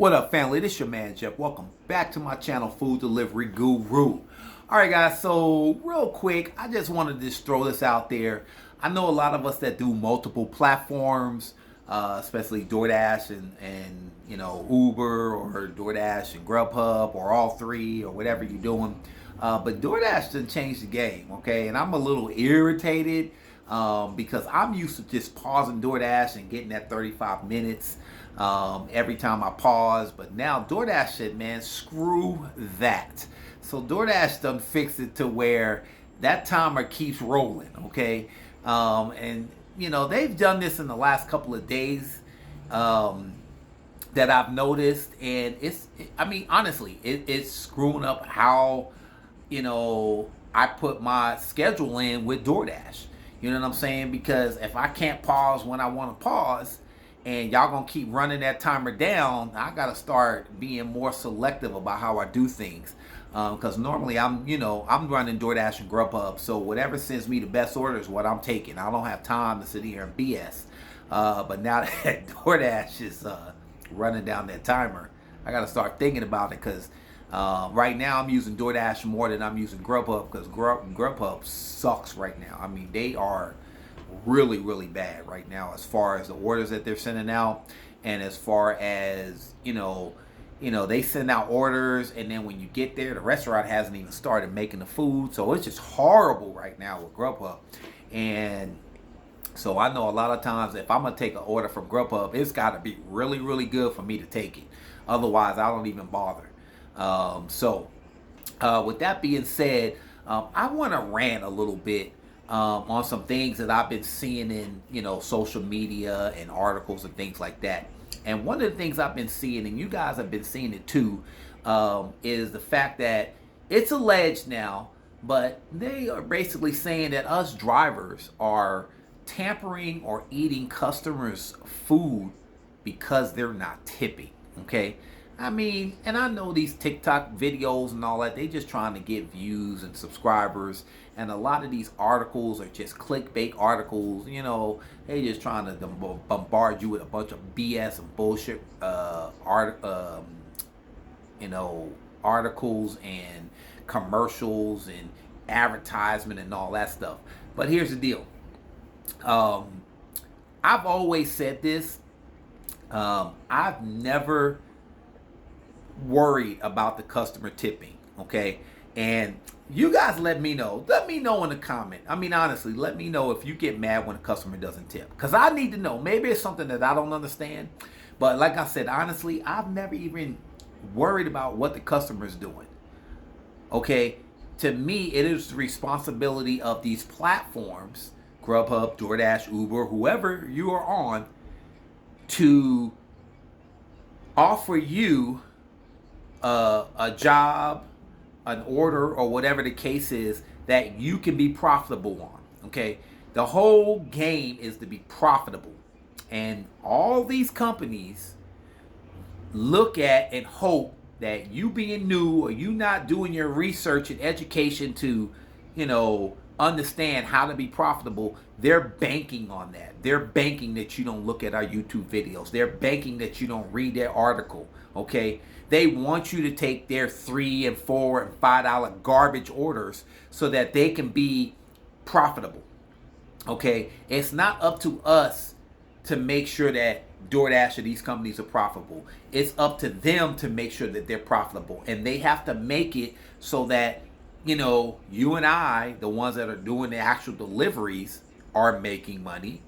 What up, family? This your man Jeff. Welcome back to my channel, Food Delivery Guru. All right, guys. So real quick, I just wanted to just throw this out there. I know a lot of us that do multiple platforms, especially DoorDash and Uber or DoorDash and Grubhub or all three or whatever you're doing. But DoorDash didn't change the game, okay? And I'm a little irritated because I'm used to just pausing DoorDash and getting that 35 minutes every time I pause. But now DoorDash said, man, screw that. So DoorDash done fixed it to where that timer keeps rolling, okay? And they've done this in the last couple of days that I've noticed, and honestly, it's screwing up how I put my schedule in with DoorDash. You know what I'm saying? Because if I can't pause when I want to pause, and y'all gonna keep running that timer down, I gotta start being more selective about how I do things. Because normally I'm running DoorDash and Grubhub, so whatever sends me the best order is what I'm taking. I don't have time to sit here and BS. But now that DoorDash is running down that timer, I gotta start thinking about it. Because right now I'm using DoorDash more than I'm using Grubhub, because Grubhub sucks right now. I mean, they are really bad right now as far as the orders that they're sending out, and as far as they send out orders, and then when you get there, the restaurant hasn't even started making the food. So it's just horrible right now with Grubhub. And so I know a lot of times if I'm gonna take an order from Grubhub, it's got to be really good for me to take it. Otherwise, I don't even bother. With that being said, I want to rant a little bit on some things that I've been seeing in social media and articles and things like that. And one of the things I've been seeing, and you guys have been seeing it too, is the fact that it's alleged now, but they are basically saying that us drivers are tampering or eating customers' food because they're not tipping. Okay. I mean, and I know these TikTok videos and all that, they just trying to get views and subscribers. And a lot of these articles are just clickbait articles. They just trying to bombard you with a bunch of BS and bullshit articles and commercials and advertisement and all that stuff. But here's the deal. I've always said this. I've never worried about the customer tipping, okay? And you guys let me know in the comment. I mean, honestly, let me know if you get mad when a customer doesn't tip, because I need to know. Maybe it's something that I don't understand, but like I said, honestly, I've never even worried about what the customer is doing, okay? To me, it is the responsibility of these platforms, Grubhub, DoorDash, Uber, whoever you are on, to offer you a job, an order, or whatever the case is that you can be profitable on. Okay, the whole game is to be profitable, and all these companies look at and hope that you being new or you not doing your research and education to understand how to be profitable. They're banking on that. They're banking that you don't look at our YouTube videos. They're banking that you don't read their article. Okay, they want you to take their $3 and $4 and $5 garbage orders so that they can be profitable. Okay, it's not up to us to make sure that DoorDash or these companies are profitable. It's up to them to make sure that they're profitable, and they have to make it so that you and I, the ones that are doing the actual deliveries, are making money,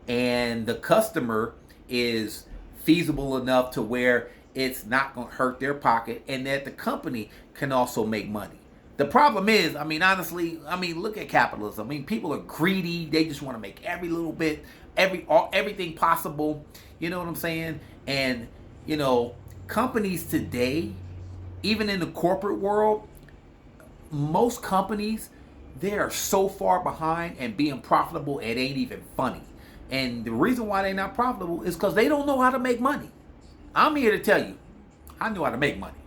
and the customer is feasible enough to where it's not going to hurt their pocket, and that the company can also make money. The problem is, honestly, look at capitalism. People are greedy. They just want to make every little bit, everything possible. You know what I'm saying? And, companies today, even in the corporate world, most companies, they are so far behind and being profitable, it ain't even funny. And the reason why they're not profitable is because they don't know how to make money. I'm here to tell you, I know how to make money,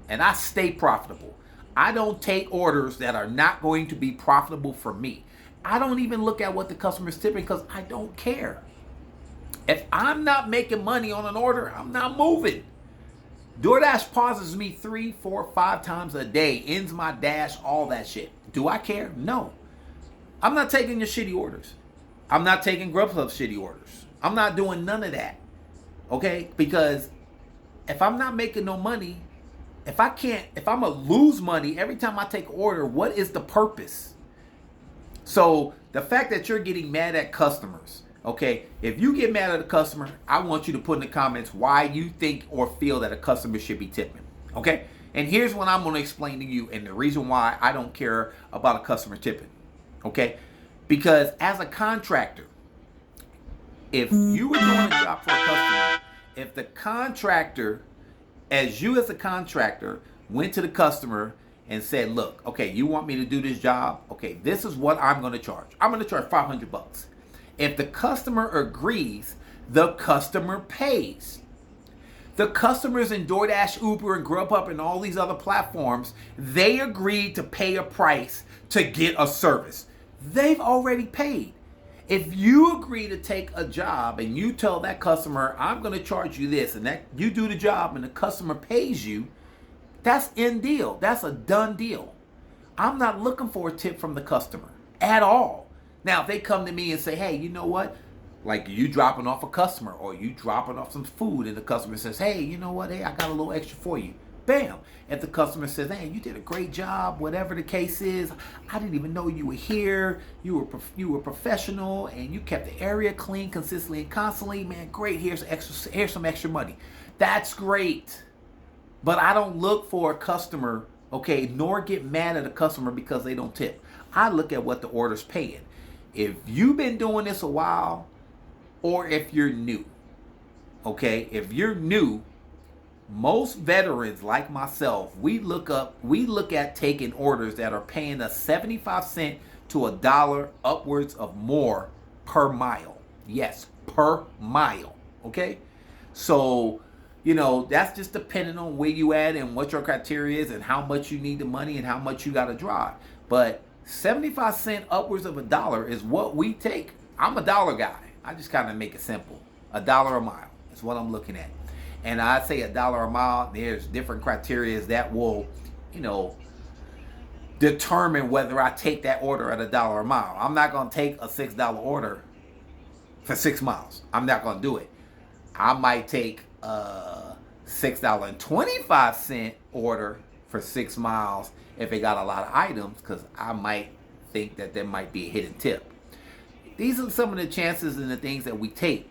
and I stay profitable. I don't take orders that are not going to be profitable for me. I don't even look at what the customer's tipping, because I don't care. If I'm not making money on an order, I'm not moving. DoorDash pauses me 3, 4, 5 times a day, ends my dash, all that shit. Do I care? No. I'm not taking your shitty orders. I'm not taking Grubhub shitty orders. I'm not doing none of that. Okay? Because if I'm not making no money, if I'm gonna lose money every time I take an order, what is the purpose? So the fact that you're getting mad at customers, okay, if you get mad at a customer, I want you to put in the comments why you think or feel that a customer should be tipping, okay? And here's what I'm going to explain to you and the reason why I don't care about a customer tipping, okay? Because as a contractor, if you were doing a job for a customer, if the contractor, as a contractor, went to the customer and said, look, okay, you want me to do this job? Okay, this is what I'm going to charge. I'm going to charge $500. If the customer agrees, the customer pays. The customers in DoorDash, Uber, and Grubhub and all these other platforms, they agreed to pay a price to get a service. They've already paid. If you agree to take a job and you tell that customer, I'm going to charge you this, and that you do the job and the customer pays you, that's end deal. That's a done deal. I'm not looking for a tip from the customer at all. Now, if they come to me and say, hey, you know what? Like you dropping off a customer or you dropping off some food and the customer says, hey, you know what? Hey, I got a little extra for you. Bam. If the customer says, hey, you did a great job, whatever the case is, I didn't even know you were here. You were professional and you kept the area clean consistently and constantly. Man, great. Here's some extra money. That's great. But I don't look for a customer, okay, nor get mad at a customer because they don't tip. I look at what the order's paying. If you've been doing this a while, or if you're new, okay, if you're new, most veterans like myself, we look at taking orders that are paying us 75 cents to $1 upwards of more per mile. Yes, per mile, okay? So, you know, that's just depending on where you at and what your criteria is and how much you need the money and how much you got to drive. But 75 cents upwards of $1 is what we take. I'm a dollar guy. I just kind of make it simple. $1 a mile is what I'm looking at. And I say $1 a mile, there's different criteria that will, you know, determine whether I take that order at $1 a mile. I'm not going to take a $6 order for 6 miles. I'm not going to do it. I might take a $6.25 order for 6 miles if it got a lot of items, because I might think that there might be a hidden tip. These are some of the chances and the things that we take.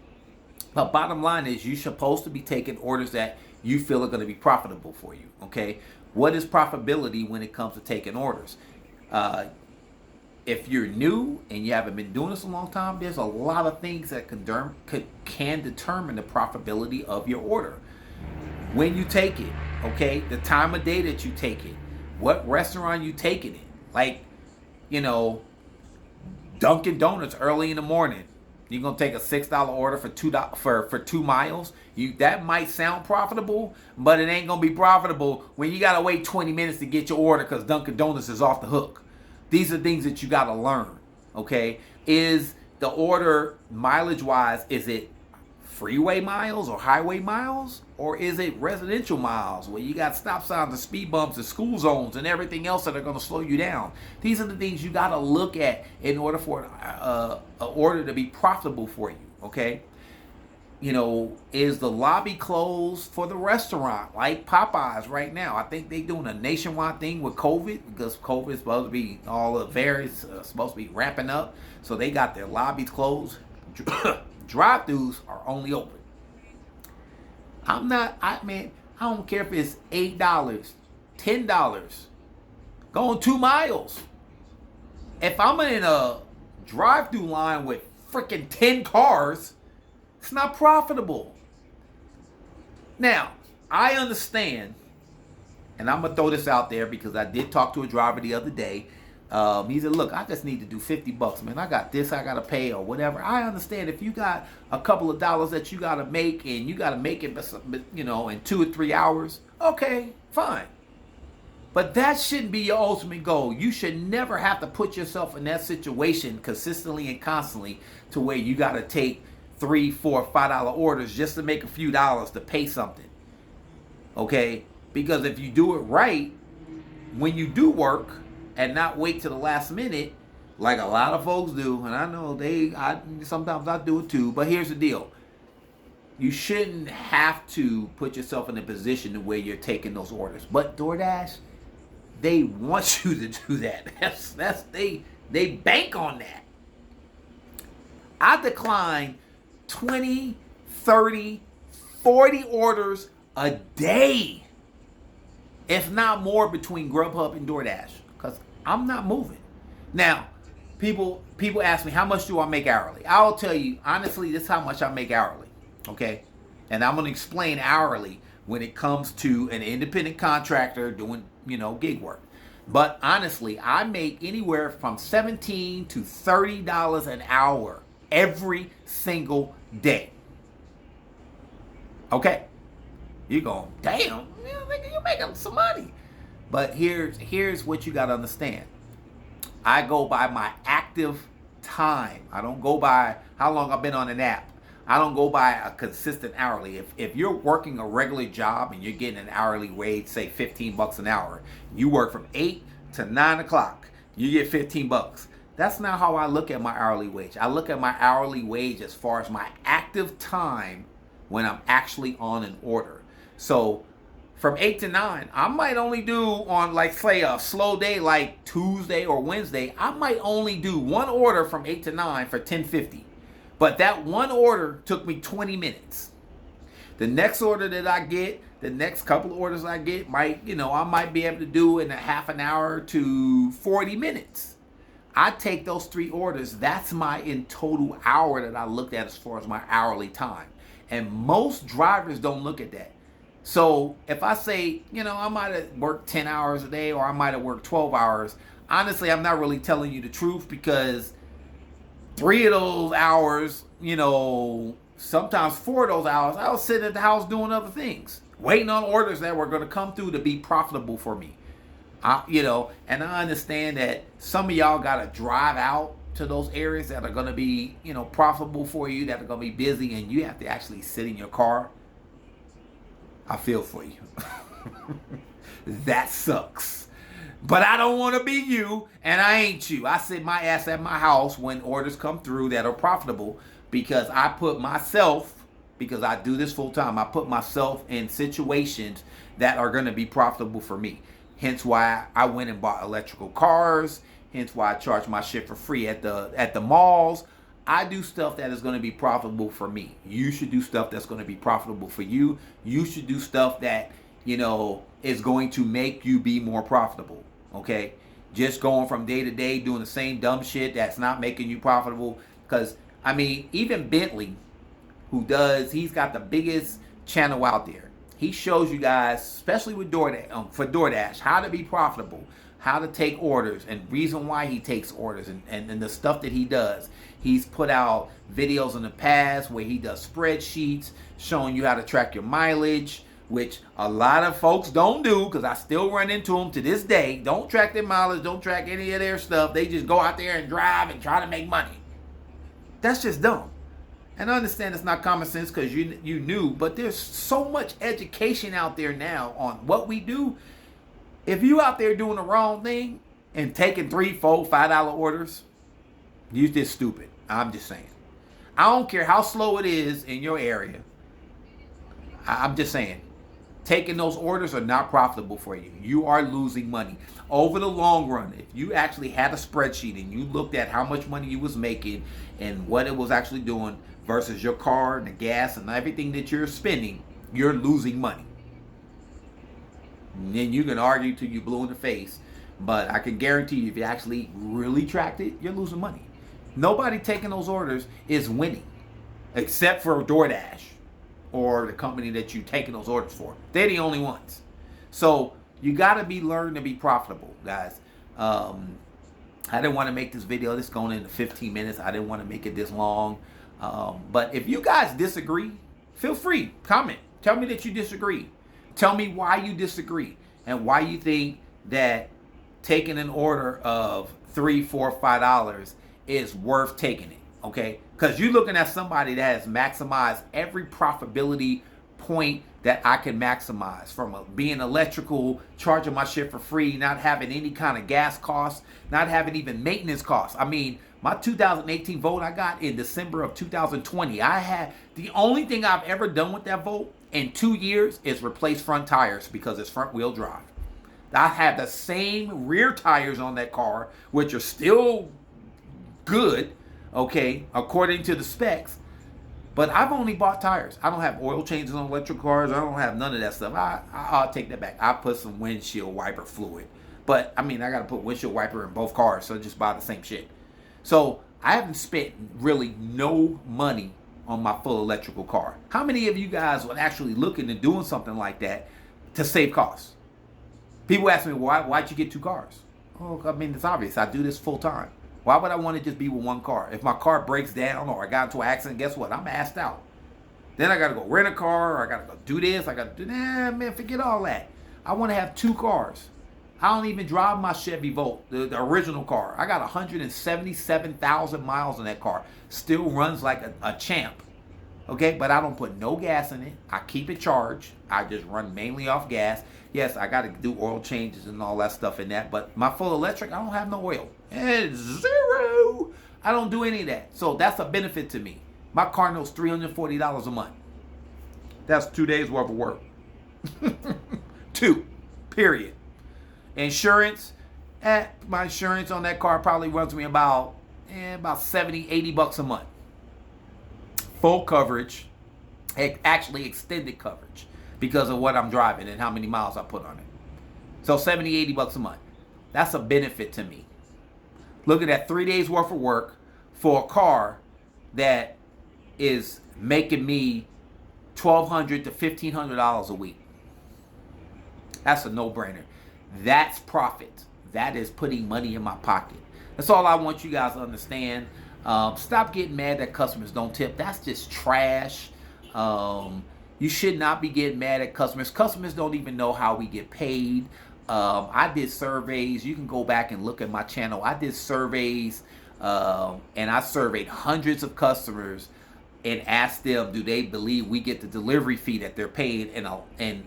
But bottom line is you're supposed to be taking orders that you feel are going to be profitable for you, okay? What is profitability when it comes to taking orders? If you're new and you haven't been doing this a long time, there's a lot of things that can determine the profitability of your order. When you take it, okay? The time of day that you take it. What restaurant you taking it. Like, you know, Dunkin' Donuts early in the morning. You're gonna take a $6 order for $2 miles. That might sound profitable, but it ain't gonna be profitable when you gotta wait 20 minutes to get your order because Dunkin' Donuts is off the hook. These are things that you gotta learn. Okay, is the order mileage wise? Is it freeway miles or highway miles, or is it residential miles where you got stop signs and speed bumps and school zones and everything else that are going to slow you down? These are the things you got to look at in order for an order to be profitable for you. Okay, you know, is the lobby closed for the restaurant like Popeyes right now? I think they doing a nationwide thing with COVID because COVID is supposed to be, all the variants supposed to be ramping up, so they got their lobbies closed. Drive-thrus are only open. I don't care if it's $8, $10, going 2 miles. If I'm in a drive-thru line with freaking 10 cars, it's not profitable. Now, I understand, and I'm going to throw this out there because I did talk to a driver the other day. He said, look, I just need to do $50, man. I got this I got to pay or whatever. I understand if you got a couple of dollars that you got to make and you got to make it, you know, in 2 or 3 hours. Okay, fine. But that shouldn't be your ultimate goal. You should never have to put yourself in that situation consistently and constantly to where you got to take $3, $4, $5 orders just to make a few dollars to pay something. Okay? Because if you do it right, when you do work and not wait to the last minute, like a lot of folks do, and I know sometimes I do it too, but here's the deal. You shouldn't have to put yourself in a position where you're taking those orders. But DoorDash, they want you to do that. They bank on that. I decline 20, 30, 40 orders a day, if not more, between Grubhub and DoorDash, because I'm not moving. Now, people ask me, how much do I make hourly? I'll tell you, honestly, this is how much I make hourly, okay? And I'm going to explain hourly when it comes to an independent contractor doing, gig work. But honestly, I make anywhere from $17 to $30 an hour every single day. Okay? You're going, damn, you're making some money. But here's what you got to understand. I go by my active time. I don't go by how long I've been on an app. I don't go by a consistent hourly. If you're working a regular job and you're getting an hourly wage, say $15 an hour, you work from 8 to 9 o'clock, you get $15. That's not how I look at my hourly wage. I look at my hourly wage as far as my active time when I'm actually on an order. So from 8 to 9, I might only do on, like, say, a slow day like Tuesday or Wednesday, I might only do one order from 8 to 9 for $10.50. But that one order took me 20 minutes. The next order that I get, the next couple of orders I get, I might be able to do in a half an hour to 40 minutes. I take those 3 orders. That's my in total hour that I looked at as far as my hourly time. And most drivers don't look at that. So if I say, I might have worked 10 hours a day or I might have worked 12 hours, honestly, I'm not really telling you the truth, because 3 of those hours, sometimes 4 of those hours, I was sitting at the house doing other things, waiting on orders that were going to come through to be profitable for me. And I understand that some of y'all got to drive out to those areas that are going to be, profitable for you, that are going to be busy, and you have to actually sit in your car. I feel for you. That sucks. But I don't want to be you, and I ain't you. I sit my ass at my house when orders come through that are profitable, because I put myself, because I do this full time, I put myself in situations that are going to be profitable for me. Hence why I went and bought electrical cars. Hence why I charge my shit for free at the malls. I do stuff that is going to be profitable for me. You should do stuff that's going to be profitable for you. You should do stuff that, is going to make you be more profitable. Okay? Just going from day to day doing the same dumb shit that's not making you profitable. Because, even Bentley, he's got the biggest channel out there. He shows you guys, especially with DoorDash, how to be profitable, how to take orders, and reason why he takes orders, and the stuff that he does. He's put out videos in the past where he does spreadsheets showing you how to track your mileage, which a lot of folks don't do, because I still run into them to this day. Don't track their mileage, don't track any of their stuff. They just go out there and drive and try to make money. That's just dumb. And I understand it's not common sense because you knew, but there's so much education out there now on what we do. If you out there doing the wrong thing and taking $3, $4, $5 orders, you just stupid. I'm just saying. I don't care how slow it is in your area. I'm just saying. Taking those orders are not profitable for you. You are losing money. Over the long run, if you actually had a spreadsheet and you looked at how much money you was making and what it was actually doing versus your car and the gas and everything that you're spending, you're losing money. And then you can argue till you blue in the face, but I can guarantee you if you actually really tracked it, you're losing money. Nobody taking those orders is winning, except for DoorDash or the company that you're taking those orders for. They're the only ones. So you got to learn to be profitable, guys. I didn't want to make this video. This is going into 15 minutes. I didn't want to make it this long. But if you guys disagree, feel free. Comment. Tell me that you disagree. Tell me why you disagree and why you think that taking an order of $3, $4, $5 is worth taking it. Okay? Because you're looking at somebody that has maximized every profitability point that I can maximize from being electrical, charging my shit for free, not having any kind of gas costs, not having even maintenance costs. I mean, my 2018 Volt I got in December of 2020. I had the only thing I've ever done with that Volt in 2 years is replace front tires because it's front wheel drive. I have the same rear tires on that car, which are still good, okay, according to the specs. But I've only bought tires. I don't have oil changes on electric cars. I don't have none of that stuff. I'll take that back. I put some windshield wiper fluid. But, I mean, I got to put windshield wiper in both cars, so just buy the same shit. So, I haven't spent really no money on my full electrical car. How many of you guys would actually look into doing something like that to save costs? People ask me, why'd you get 2 cars? Oh, I mean, it's obvious. I do this full time. Why would I want to just be with one car? If my car breaks down or I got into an accident, guess what? I'm assed out. Then I got to go rent a car or I got to go do this. I got to do that. Man, forget all that. I want to have 2 cars. I don't even drive my Chevy Volt, the original car. I got 177,000 miles in that car. Still runs like a champ. Okay, but I don't put no gas in it. I keep it charged. I just run mainly off gas. Yes, I got to do oil changes and all that stuff in that. But my full electric, I don't have no oil. It's zero. I don't do any of that. So that's a benefit to me. My car knows $340 a month. That's 2 days worth of work. 2, period. Insurance, my insurance on that car probably runs me about 70, 80 bucks a month. Full coverage, actually extended coverage because of what I'm driving and how many miles I put on it. So 70, 80 bucks a month. That's a benefit to me. Look at that, 3 days worth of work for a car that is making me $1,200 to $1,500 a week. That's a no-brainer. That's profit. That is putting money in my pocket. That's all I want you guys to understand. Stop getting mad that customers don't tip. That's just trash. You should not be getting mad at customers. Customers don't even know how we get paid. I did surveys. You can go back and look at my channel. I did surveys and I surveyed hundreds of customers and asked them, do they believe we get the delivery fee that they're paying? And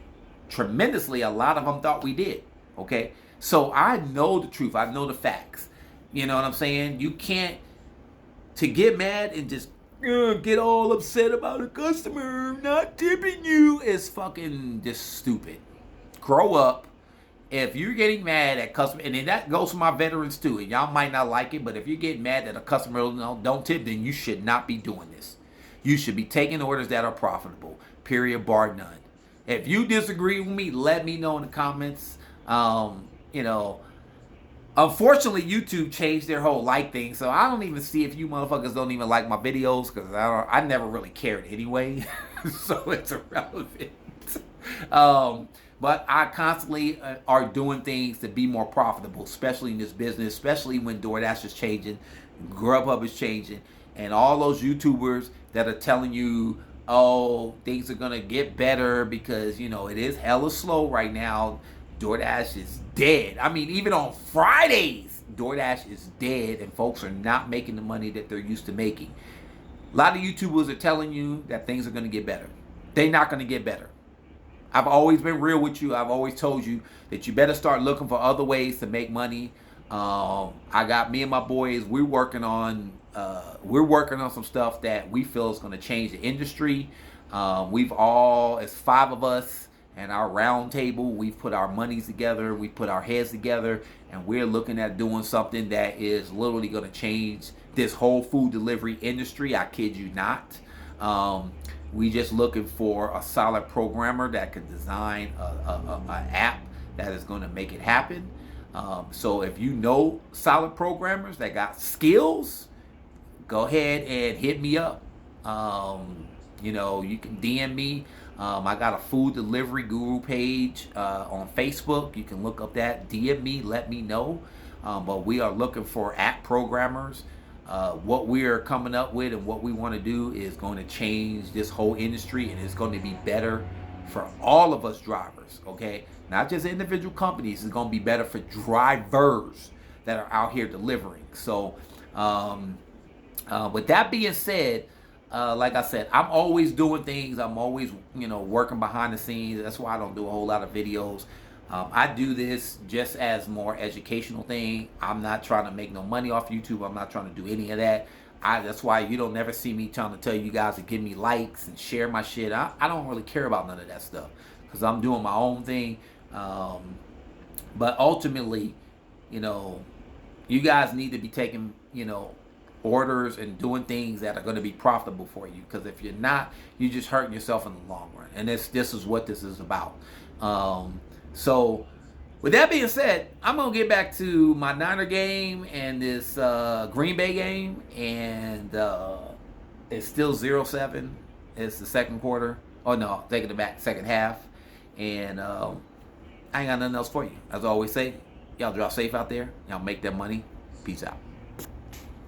tremendously, a lot of them thought we did. Okay, so I know the truth. I know the facts. You know what I'm saying? You can't to get mad and just get all upset about a customer not tipping you is fucking just stupid. Grow up. If you're getting mad at customer, and then that goes for my veterans too, and y'all might not like it, but if you're getting mad that a customer don't tip, then you should not be doing this. You should be taking orders that are profitable, period, bar none. If you disagree with me, let me know in the comments. Unfortunately, YouTube changed their whole like thing, so I don't even see if you motherfuckers don't even like my videos, because I never really cared anyway, so it's irrelevant. But I constantly are doing things to be more profitable, especially in this business, especially when DoorDash is changing, Grubhub is changing, and all those YouTubers that are telling you, oh, things are going to get better because, it is hella slow right now. DoorDash is dead. I mean, even on Fridays, DoorDash is dead and folks are not making the money that they're used to making. A lot of YouTubers are telling you that things are going to get better. They're not going to get better. I've always been real with you. I've always told you that you better start looking for other ways to make money. I got me and my boys, we're working on some stuff that we feel is going to change the industry. It's 5 of us and our round table, we've put our monies together, we put our heads together, and we're looking at doing something that is literally going to change this whole food delivery industry. I kid you not. We just looking for a solid programmer that can design an app that is going to make it happen. So if you know solid programmers that got skills, go ahead and hit me up. You can DM me. I got a food delivery guru page on Facebook. You can look up that. DM me, let me know. But we are looking for app programmers. What we are coming up with and what we want to do is going to change this whole industry, and it's going to be better for all of us drivers, okay? Not just individual companies. It's going to be better for drivers that are out here delivering. So with that being said, like I said, I'm always doing things. I'm always, working behind the scenes. That's why I don't do a whole lot of videos. I do this just as more educational thing. I'm not trying to make no money off YouTube. I'm not trying to do any of that. That's why you don't never see me trying to tell you guys to give me likes and share my shit. I don't really care about none of that stuff because I'm doing my own thing. But ultimately, you know, you guys need to be taking, orders and doing things that are going to be profitable for you. Because if you're not, you're just hurting yourself in the long run. And this is what this is about. So, with that being said, I'm going to get back to my Niner game and this Green Bay game. And it's still 0-7. It's the second quarter. Oh, no, taking it back, second half. And I ain't got nothing else for you. As I always say, y'all drop safe out there. Y'all make that money. Peace out.